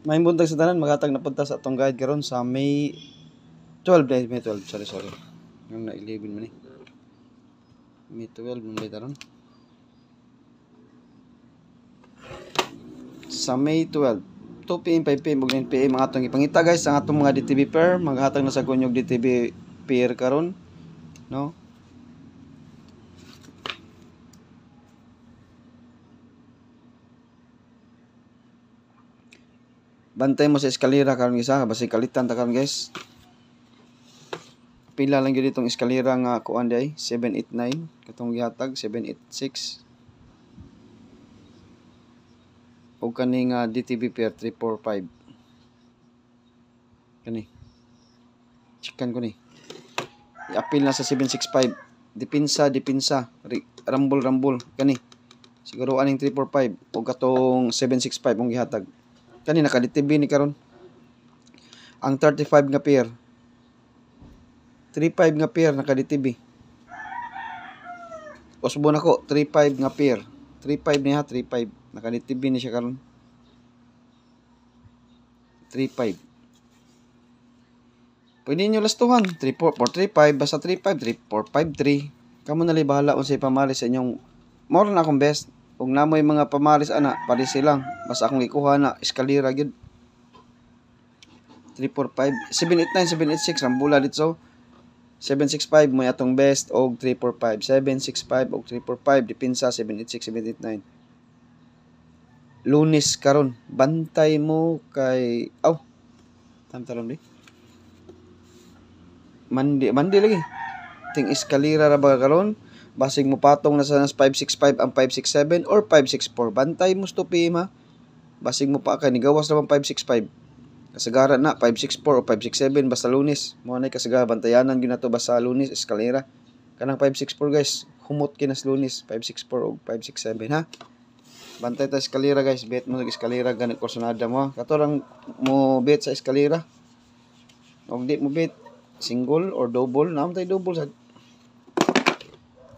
May buntag sa tanan maghatag na punta sa atong guide karon sa May 12 days, May 12. Sorry. Yung na 11 man eh. May 12 man taron. Sa May 12, 2 PM, 5 PM ug 9 PM ang atong ipangita guys ang atong mga DTV pair, maghatag na sa kunyog DTV pair karon, no? Bantay mo sa eskalera karon isa, basi kalitan ta karon guys. Pila lang gyud itong eskalera nga kuan day 789 katong gihatag 786. O kani nga DTV pair 345. Kani. Chikan ko ni. I-appeal na sa 765. Dipinsa. Rambol kani. Siguro aning 345 o katong 765 mong gihatag. Kani naka-DTV ni karon. Ang 35 nga pair 35 nga pair naka-DTV. Usbo na ko 35 nga pair. 35 niya 35 naka-DTV ni siya karon. 35. Pwede nyo lastuhan 34435 basta 35 3453. Kamo na bahala unsay pamalis sa inyong more na akong best. Kung namoy mga pamalis ana, pari silang. Basta akong ikuha na eskalera gyud. 345, 789, 786 rambula dito. 765 mo atong best og 345, 765 og 345 dipinsa 786, 789. Lunes karon, bantay mo kay tamtaron di. Mandi lagi. Ting eskalera ra ba karon? Basig mo patong na sa 565 ang 567 or 564. Bantay mo stupi ma. Basig mo pa kay ni gawas naman 565. Kasagaran na 564 o 567 basta Lunes. Mo na kasagaran bantayanan gyud nato basta Lunes eskalera. Kanang 564 guys, humot kinas Lunes 564 o 567 ha. Bantay ta eskalera guys, bet mo sa eskalera ganit korsonada mo. Kato lang mo bet sa eskalera. Og di mo bet single or double, namtay double sa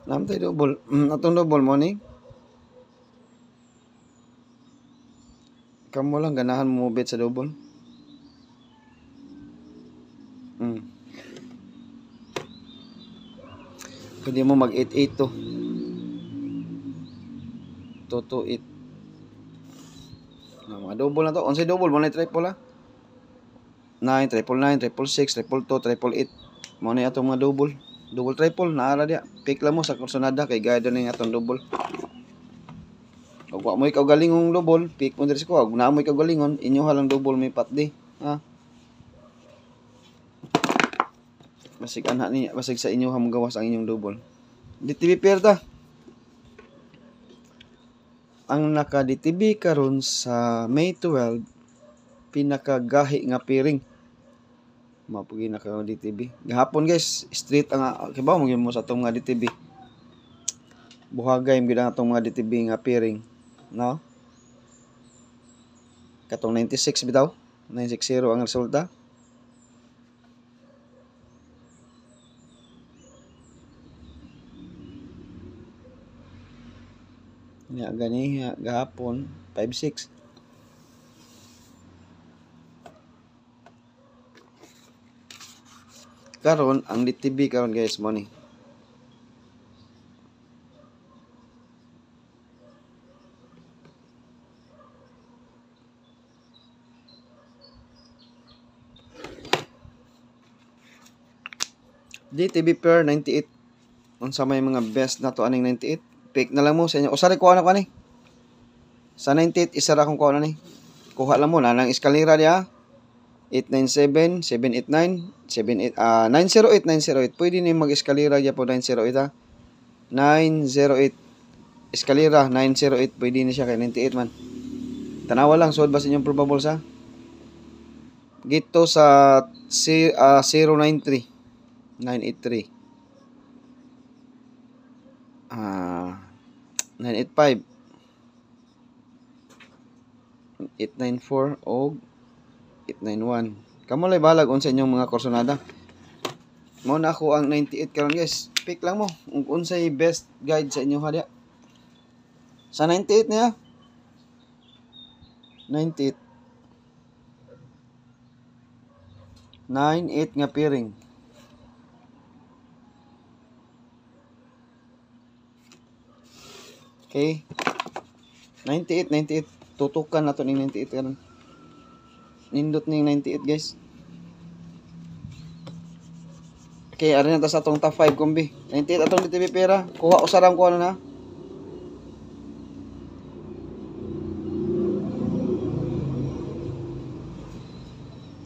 atong double mo ni. Kamo lang ganahan mo bet sa double. Pwede mo mag 88 to. 228. Mga double na to. Unsay double mo na triple ha. 9, 999, 666, 222, 888. Mo na atong mga double. Double triple naara dia. Pick lang mo sa kursonada kay gaya ni atong double. Ug wa mo ikaw galingong double, pick mo diri sa ko. Ug na mo ikaw galingon, inyo halang double may patdi. Ha. Basig ana ni, basig sa inyo ham gawas ang inyong double. DTV pair ta. Ang naka-DTV karon sa May 12 pinakagahi nga pairing. Mapugi na kayo DTV. Gahapon guys, street ang kibaw mo sa atong mga DTV. Buhagay mo gid ang atong mga DTV nga pairing, no? Katong 96 bitaw, 960 ang resulta. Nya gani gahapon 56. Karon ang DTV karon guys mo ni. DTV pair 98. Unsa may mga best na to aning 98? Pick na lang mo sa inyo. O sari kuha na ko ni. Sa 98 isa ra kong kuha na ni. Kuha lang mo na lang eskalera dia. 897, 789, 908, 908. Pwede ni mag-eskalera dyan po 908 ha. 908. Eskalera, 908. Pwede ni siya kay 98 man. Tanawa lang, suod ba sa inyong probables ha? Gito sa 093. 983. 985. 894 o 891. Kamo lay balag unsa inyong mga kursonada. Mao na ako ang 98 karon guys. Pick lang mo ug unsay best guide sa inyo ha. Sa 98 niya. 98. 9-8 nga pairing. Okay. 98. Tutukan na to ng 98 karon. Nindot ning 98 guys. Okay, ari na ta sa atong top 5 kombi. 98 atong DTB pera. Kuha usaram ko na.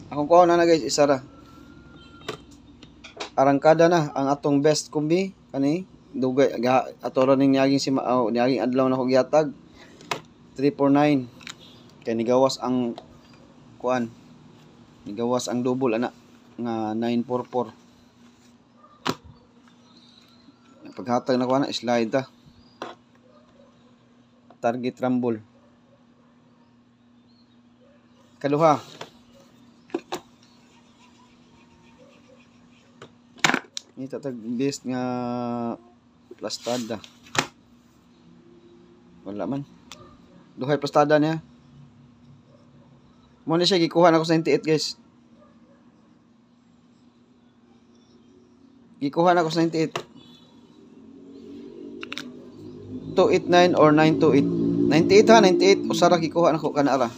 Akong kuha na guys, isara. Arangkada na ang atong best kombi kani dugay ato ra ning niaging si niaging adlaw na ko gihatag 349 kay nigawas ang kuan, nigawas ang double ana nga 944. Paghatag na ko na slide ta target rumble kaduha. Ini tatag best nga plastada. Wala man. Duhay plastada niya. Mo ni siya gikuha na ko sa 98 guys. Gikuha na ko sa 98. 289 or 928. 98 ha, 98 usara gikuha na ko kana ara.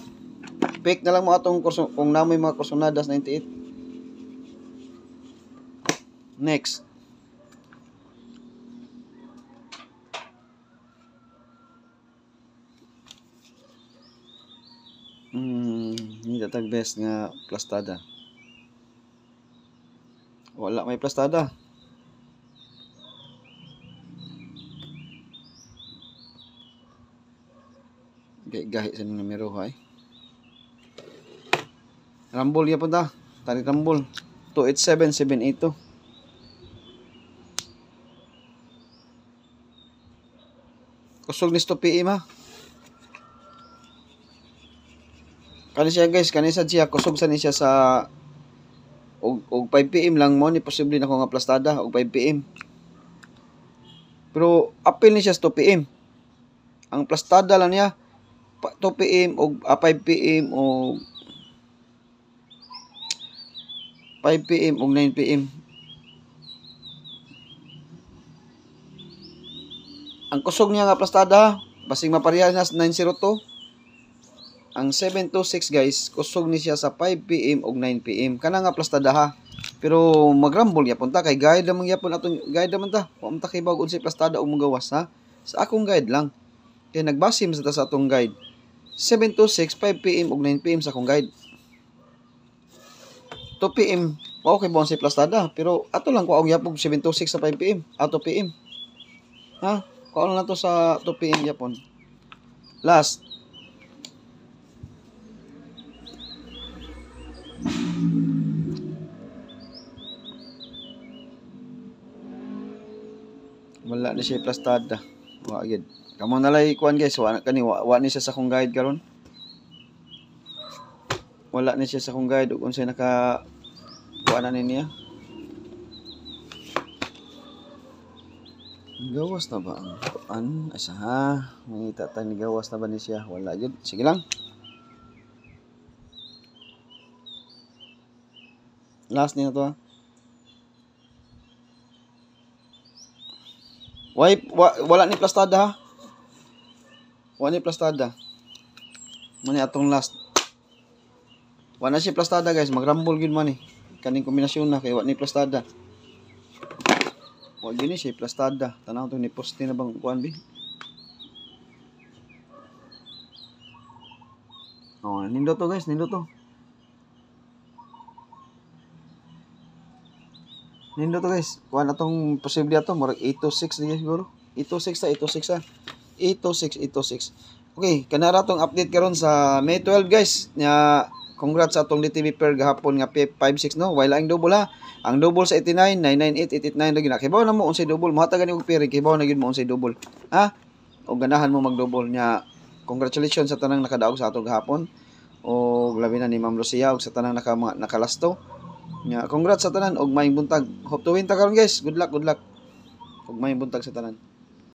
Pick na lang mo atong kurso kung namoy mga kursonadas 98. Next. Hindi tatag best nga plastada. Wala may plastada. Gahi sa numero hay. Rumble ya punta. Tarik rumble. 287782. Kusog ni PM ha. Kani siya guys, kani sa siya kusog sa ni siya sa og 5 PM lang mo ni posible na ko nga plastada og 5 PM. Pero apil ni siya sa 2 PM. Ang plastada lang niya 2 PM og 5 PM o 5 PM og 9 PM. Ang kusog niya nga plastada, basing maparehas na 902. Ang 726 guys, kusog ni siya sa 5 PM og 9 PM. Kana nga plastada ha. Pero magrambol yapon ta kay guide namang yapon atong guide man ta. Wa man ta kay bag unsay plastada og magawas ha. Sa akong guide lang. Kay nagbasim sa ta sa atong guide. 726 5 PM og 9 PM sa akong guide. 2 PM, okay ba unsay plastada, pero ato lang ko og yapon 726 sa 5 PM, 2 PM. Ha? Kuha na to sa 2 PM yapon. Last. Wala na siya plastada. Wa gid. Kamo nalay kuan guys, wa ni siya sa akong guide karon. Wala ni siya sa akong guide ug unsay naka kuan na niya. Gawas na ba ang kuan? Asa ha? May tatang ni gawas na ba ni siya? Wala jud. Sige lang. Last ni na to ha. Wala ni plastada ha. Wala ni plastada. Mani atong last. Wala si plastada guys, magrambol gid man ni. Kaning kombinasyon na kay wala ni plastada. Wa gini si plastada. Tanaw to ni poste na bang kuan bi. Oh, nindo to guys, nindo to. Nindo to guys. Kuan atong posible ato murag 826 di siguro. 826 ha. 826. Okay, kanara tong update karon sa May 12 guys. Nya congrats sa atong DTV per gahapon nga 56 no. While ang double ha. Ang double sa 89, 998, 889 lagi na. Kibaw na mo unsay double. Mahatagan ni og pera, kibaw na gid mo unsay double. Ha? O ganahan mo mag-double nya. Congratulations sa tanang nakadaog sa atong gahapon. O labi na ni Ma'am Lucia og sa tanang nakalasto. Nya congrats sa tanan og maayong buntag. Hope to win ta karon guys. Good luck. Og maayong buntag sa tanan.